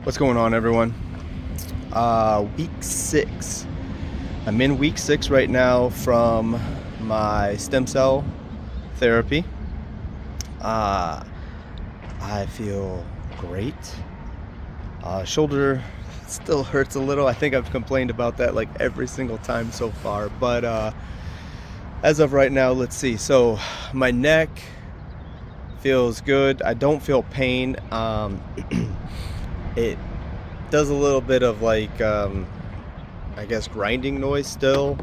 What's going on, everyone? Week 6. I'm in week 6 right now from my stem cell therapy. I feel great. Shoulder still hurts a little. I think I've complained about that like every single time so far. But as of right now, let's see. So my neck feels good. I don't feel pain. It does a little bit of like I guess grinding noise still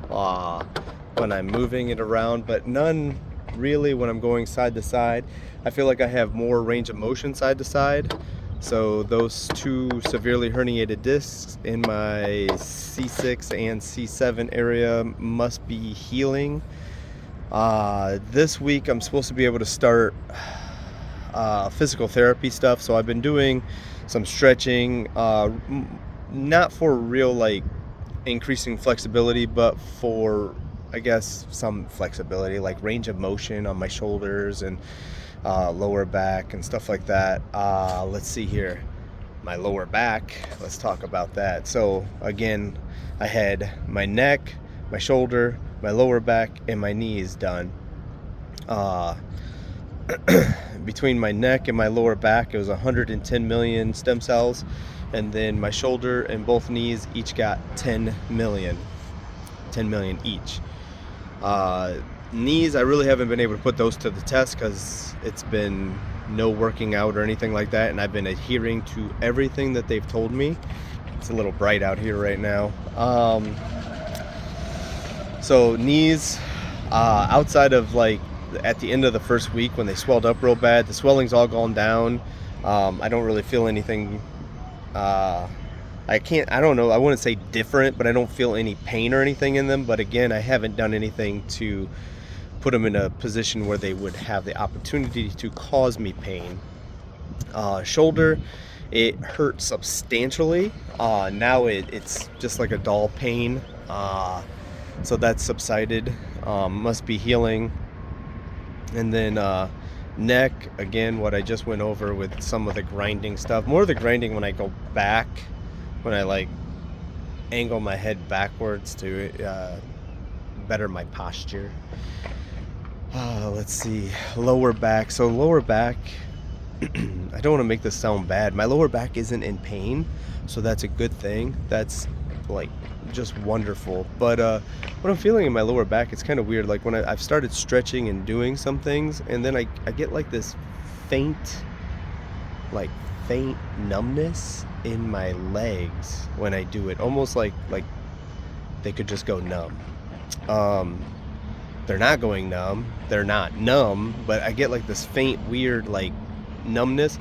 when I'm moving it around, but none really when I'm going side to side. I feel like I have more range of motion side to side. So those two severely herniated discs in my C6 and C7 area must be healing. This week I'm supposed to be able to start physical therapy stuff, so I've been doing some stretching, not for real like increasing flexibility, but for I guess some flexibility, like range of motion on my shoulders and lower back and stuff like that. Let's see here, my lower back, let's talk about that. So again, I had my neck, my shoulder, my lower back, and my knees done. Between my neck and my lower back, it was 110 million stem cells, and then my shoulder and both knees each got 10 million each. Knees, I really haven't been able to put those to the test because it's been no working out or anything like that, and I've been adhering to everything that they've told me. It's a little bright out here right now. So knees, outside of like at the end of the first week when they swelled up real bad, the swelling's all gone down. I don't really feel anything. I don't know, I wouldn't say different, but I don't feel any pain or anything in them. But again, I haven't done anything to put them in a position where they would have the opportunity to cause me pain. Shoulder, it hurt substantially. Now it's just like a dull pain. So that's subsided, must be healing. And then neck, again, what I just went over with some of the grinding stuff. More of the grinding when I go back, when I like angle my head backwards to better my posture. Let's see, lower back. So lower back, I don't want to make this sound bad. My lower back isn't in pain, so that's a good thing. That's like just wonderful. But what I'm feeling in my lower back, it's kind of weird. Like when I've started stretching and doing some things, and then I get like this faint numbness in my legs when I do it, almost like they could just go numb. They're not going numb, they're not numb, but I get like this faint weird like numbness.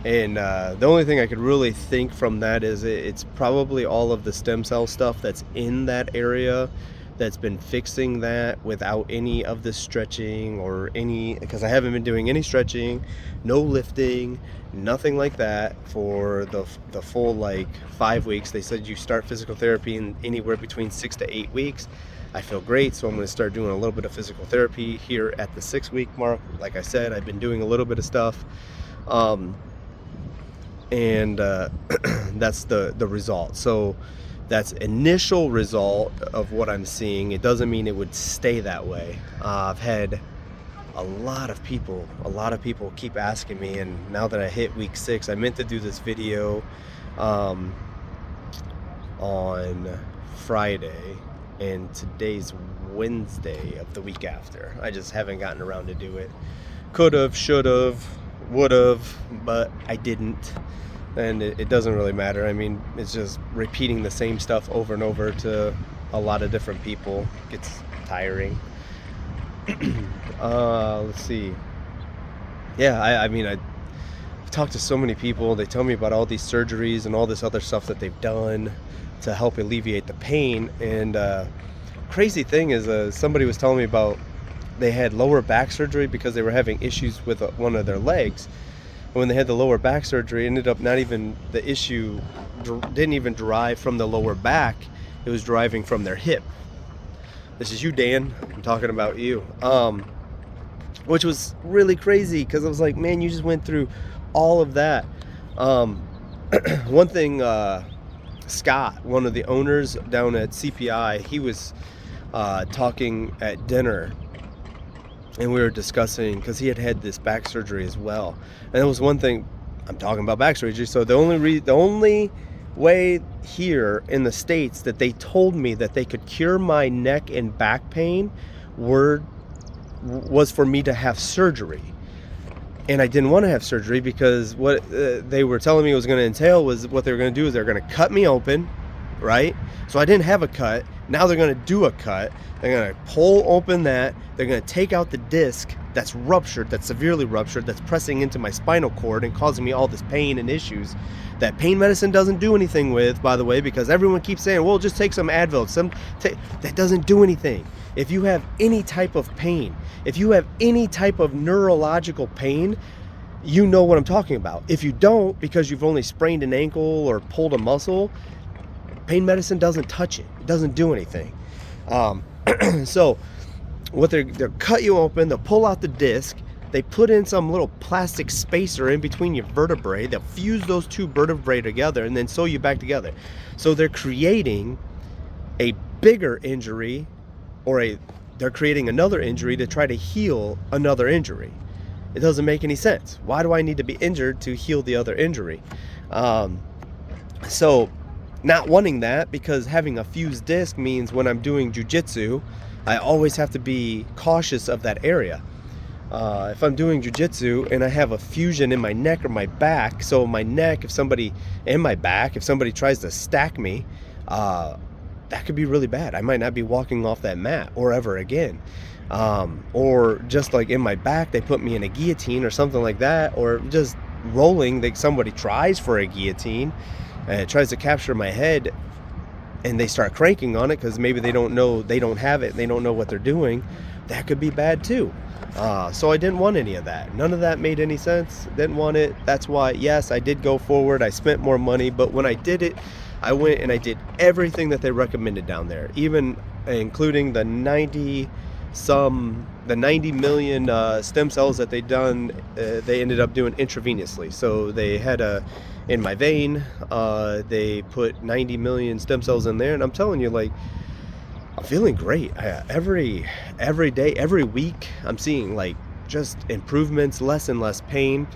And the only thing I could really think from that is it's probably all of the stem cell stuff that's in that area that's been fixing that without any of the stretching or because I haven't been doing any stretching, no lifting, nothing like that for the full like 5 weeks. They said you start physical therapy in anywhere between 6 to 8 weeks. I feel great, so I'm going to start doing a little bit of physical therapy here at the 6-week mark. Like I said, I've been doing a little bit of stuff. And that's the result. So that's initial result of what I'm seeing. It doesn't mean it would stay that way. I've had a lot of people keep asking me, and now that I hit week 6, I meant to do this video on Friday, and today's Wednesday of the week after. I just haven't gotten around to do it. Could've, should've, would've, but I didn't. And it doesn't really matter. I mean, it's just repeating the same stuff over and over to a lot of different people. It gets tiring. Let's see. Yeah, I mean, I've talked to so many people. They tell me about all these surgeries and all this other stuff that they've done to help alleviate the pain. And crazy thing is, somebody was telling me about they had lower back surgery because they were having issues with one of their legs. When they had the lower back surgery, it ended up not even, the issue didn't even derive from the lower back, it was deriving from their hip. This is you, Dan, I'm talking about you. Which was really crazy because I was like, man, you just went through all of that. One thing, Scott, one of the owners down at CPI, he was talking at dinner, and we were discussing because he had had this back surgery as well. And it was one thing, I'm talking about back surgery. So the only way here in the States that they told me that they could cure my neck and back pain was for me to have surgery. And I didn't want to have surgery because what they were telling me it was going to entail was what they were going to do is they're going to cut me open, right? So I didn't have a cut. Now they're going to do a cut. They're going to pull open that. They're going to take out the disc that's ruptured, that's severely ruptured, that's pressing into my spinal cord and causing me all this pain and issues that pain medicine doesn't do anything with, by the way, because everyone keeps saying, well, just take some Advil. That doesn't do anything. If you have any type of pain, if you have any type of neurological pain, you know what I'm talking about. If you don't, because you've only sprained an ankle or pulled a muscle, pain medicine doesn't touch it. It doesn't do anything. So what they'll cut you open, they'll pull out the disc, they put in some little plastic spacer in between your vertebrae, they'll fuse those two vertebrae together and then sew you back together. So they're creating a bigger injury, they're creating another injury to try to heal another injury. It doesn't make any sense. Why do I need to be injured to heal the other injury? So not wanting that, because having a fused disc means when I'm doing jujitsu, I always have to be cautious of that area. If I'm doing jujitsu and I have a fusion in my neck or my back, so my neck, and my back, if somebody tries to stack me, that could be really bad. I might not be walking off that mat or ever again. Or just like in my back, they put me in a guillotine or something like that, or just rolling, somebody tries for a guillotine and it tries to capture my head and they start cranking on it because maybe they don't know, they don't have it, they don't know what they're doing. That could be bad too. So I didn't want any of that. None of that made any sense. Didn't want it. That's why, yes, I did go forward. I spent more money, but when I did it, I went and I did everything that they recommended down there, even including the 90 million stem cells that they ended up doing intravenously. So they had in my vein, they put 90 million stem cells in there, and I'm telling you, like, I'm feeling great. Every day, every week, I'm seeing like just improvements, less and less pain.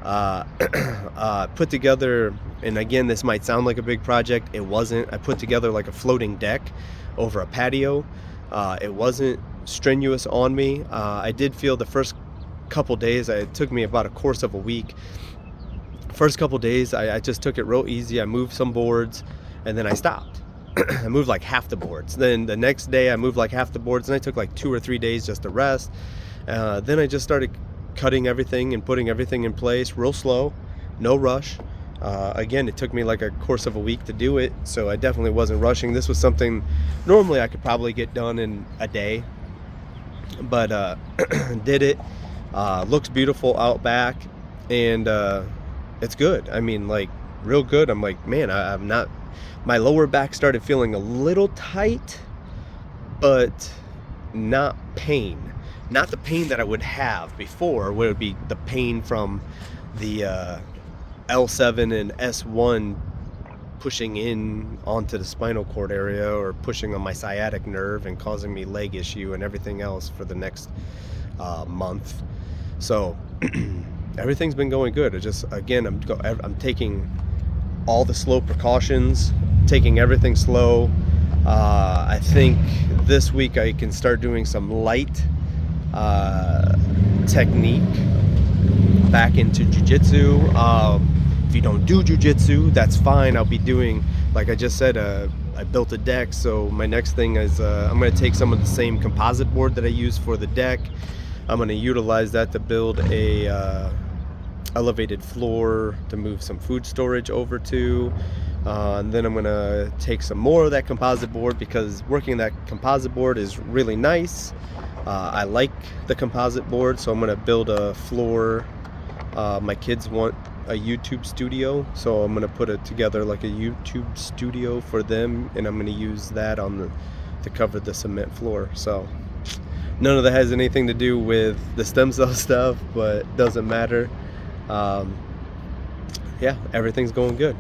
Put together, and again, this might sound like a big project. It wasn't. I put together like a floating deck over a patio. It wasn't strenuous on me. I did feel the first couple days, it took me about a course of a week. First couple days, I just took it real easy. I moved some boards and then I stopped. I moved like half the boards. Then the next day I moved like half the boards, and I took like 2 or 3 days just to rest. Then I just started cutting everything and putting everything in place real slow, no rush. Again, it took me like a course of a week to do it, so I definitely wasn't rushing. This was something normally I could probably get done in a day, but did it. Looks beautiful out back, and it's good. I mean, like, real good. I'm like, man, I'm not, my lower back started feeling a little tight, but not pain. Not the pain that I would have before, where it would be the pain from the L7 and S1 pushing in onto the spinal cord area, or pushing on my sciatic nerve and causing me leg issue and everything else for the next month. So everything's been going good. It just, again, I'm taking all the slow precautions, taking everything slow. I think this week I can start doing some light technique back into jiu-jitsu. If you don't do jiu-jitsu, that's fine. I'll be doing, like I just said, I built a deck, so my next thing is I'm going to take some of the same composite board that I use for the deck. I'm going to utilize that to build a elevated floor to move some food storage over to, and then I'm going to take some more of that composite board, because working that composite board is really nice. I like the composite board, so I'm going to build a floor. My kids want a YouTube studio, so I'm going to put it together like a YouTube studio for them, and I'm going to use that to cover the cement floor. So none of that has anything to do with the stem cell stuff, but doesn't matter. yeah, everything's going good.